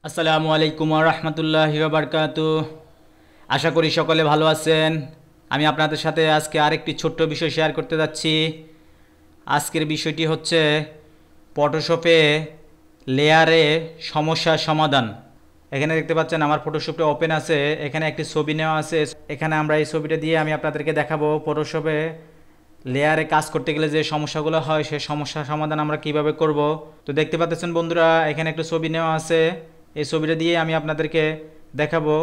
আসসালামু আলাইকুম ওয়া রাহমাতুল্লাহি ওয়া বারাকাতুহু। আশা করি সকলে ভালো আছেন। আমি আপনাদের সাথে আজকে আরেকটি ছোট্ট বিষয় শেয়ার করতে যাচ্ছি। আজকের বিষয়টি হচ্ছে ফটোশপে লেয়ারে সমস্যার সমাধান। এখানে দেখতে পাচ্ছেন আমার ফটোশপটা ওপেন আছে, এখানে একটি ছবি নেওয়া আছে। এখানে আমরা এই ছবিটা দিয়ে আমি আপনাদেরকে দেখাবো ফটোশপে লেয়ারে কাজ করতে গেলে যে সমস্যাগুলো হয় সেই সমস্যার সমাধান আমরা কিভাবে করব। তো দেখতে পাচ্ছেন বন্ধুরা, এখানে একটা ছবি নেওয়া আছে। এই ছবিটা দিয়ে আমি আপনাদেরকে দেখাবো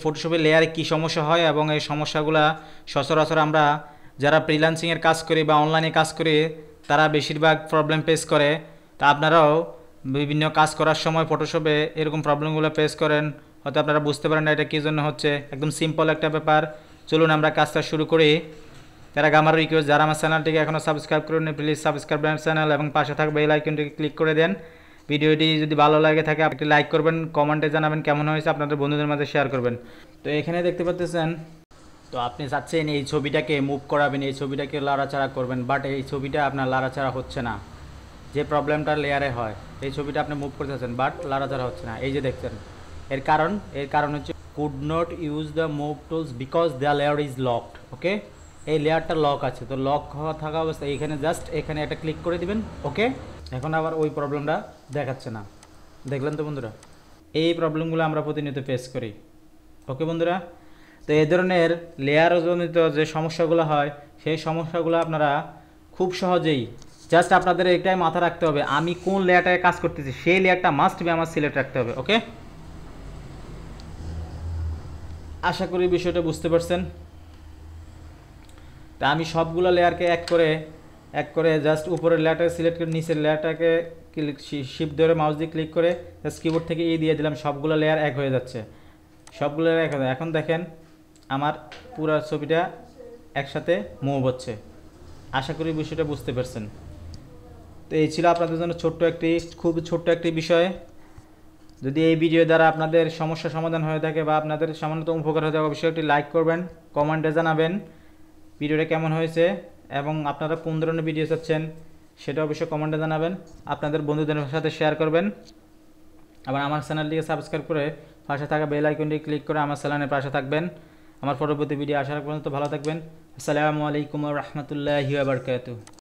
ফটোশপে লেয়ারে কি সমস্যা হয় এবং এই সমস্যাগুলো সচরাচর আমরা যারা ফ্রিল্যান্সিংয়ের কাজ করি বা অনলাইনে কাজ করি তারা বেশিরভাগ প্রবলেম ফেস করে। তা আপনারাও বিভিন্ন কাজ করার সময় ফটোশপে এরকম প্রবলেমগুলো ফেস করেন, হয়তো আপনারা বুঝতে পারেন না এটা কী জন্য হচ্ছে। একদম সিম্পল একটা ব্যাপার। চলুন আমরা কাজটা শুরু করি। তার আগে আমার রিকোয়েস্ট, যারা আমার চ্যানেলটিকে এখনও সাবস্ক্রাইব করুন প্লিজ সাবস্ক্রাইব চ্যানেল এবং পাশে থাকা বেল আইকনটিকে ক্লিক করে দেন। ভিডিওটি যদি ভালো লাগে থাকে একটি লাইক করবেন, কমেন্টে জানাবেন কেমন হয়েছে, আপনাদের বন্ধুদের মাঝে শেয়ার করবেন। তো এখানে দেখতে পাচ্ছেন, তো আপনি চাচ্ছেন এই ছবিটাকে মুভ করাবেন, এই ছবিটাকে লাড়াচাড়া করবেন, বাট এই ছবিটা আপনার লাড়াচাড়া হচ্ছে না। যে প্রবলেমটা লেয়ারে হয়, এই ছবিটা আপনি মুভ করতে চাচ্ছেন বাট লাড়াচাড়া হচ্ছে না। এই যে দেখছেন, এর কারণ হচ্ছে could not use the move tools because the layer is locked. Okay, এই লেয়ারটা লক আছে, তো লক হওয়া থাকা অবস্থায় এখানে একটা ক্লিক করে দিবেন। ওকে, এখন আবার ওই প্রবলেমটা দেখাচ্ছে না। দেখলেন তো বন্ধুরা, এই প্রবলেমগুলো আমরা প্রতিনিয়ত ফেস করি। ওকে বন্ধুরা, তো এই ধরনের লেয়ারজনিত যে সমস্যাগুলো হয় সেই সমস্যাগুলো আপনারা খুব সহজেই জাস্ট আপনাদের এটাই মাথা রাখতে হবে, আমি কোন লেয়ারটায় কাজ করতেছি সেই লেয়ারটা মাস্ট বি আমার সিলেক্ট রাখতে হবে। ওকে, আশা করি বিষয়টা বুঝতে পারছেন। তা আমি সবগুলো লেয়ারকে এক করে জাস্ট উপরের লেয়ারটাকে সিলেক্ট করে নিচের লেয়ারটাকে শিফট ধরে মাউস দিয়ে ক্লিক করে জাস্ট কিবোর্ড থেকে দিয়ে দিলাম, সবগুলো লেয়ার এক হয়ে যাচ্ছে। সবগুলো লেয়ার এক হয়ে, এখন দেখেন আমার পুরো ছবিটা একসাথে মুভ হচ্ছে। আশা করি বিষয়টা বুঝতে পারছেন। তো এই ছিল আপনাদের জন্য খুব ছোট্ট একটি বিষয়। যদি এই ভিডিও দ্বারা আপনাদের সমস্যা সমাধান হয়ে থাকে বা আপনাদের সামান্যতম উপকার হয়ে থাকে, অবশ্যই একটি লাইক করবেন, কমেন্টে জানাবেন ভিডিওটা কেমন হয়েছে এবং আপনারা কোন ধরনের ভিডিও চাচ্ছেন সেটা অবশ্যই কমেন্টে জানাবেন। আপনাদের বন্ধুদের সাথে শেয়ার করবেন। আবার আমার চ্যানেলটিকে সাবস্ক্রাইব করে পাশে থাকা বেল আইকনটি ক্লিক করে আমার চ্যানেলের পাশে থাকবেন। আমার পরবর্তী ভিডিও আসার পর্যন্ত ভালো থাকবেন। আসসালামু আলাইকুম ওয়া রাহমাতুল্লাহি ওয়া বারাকাতুহু।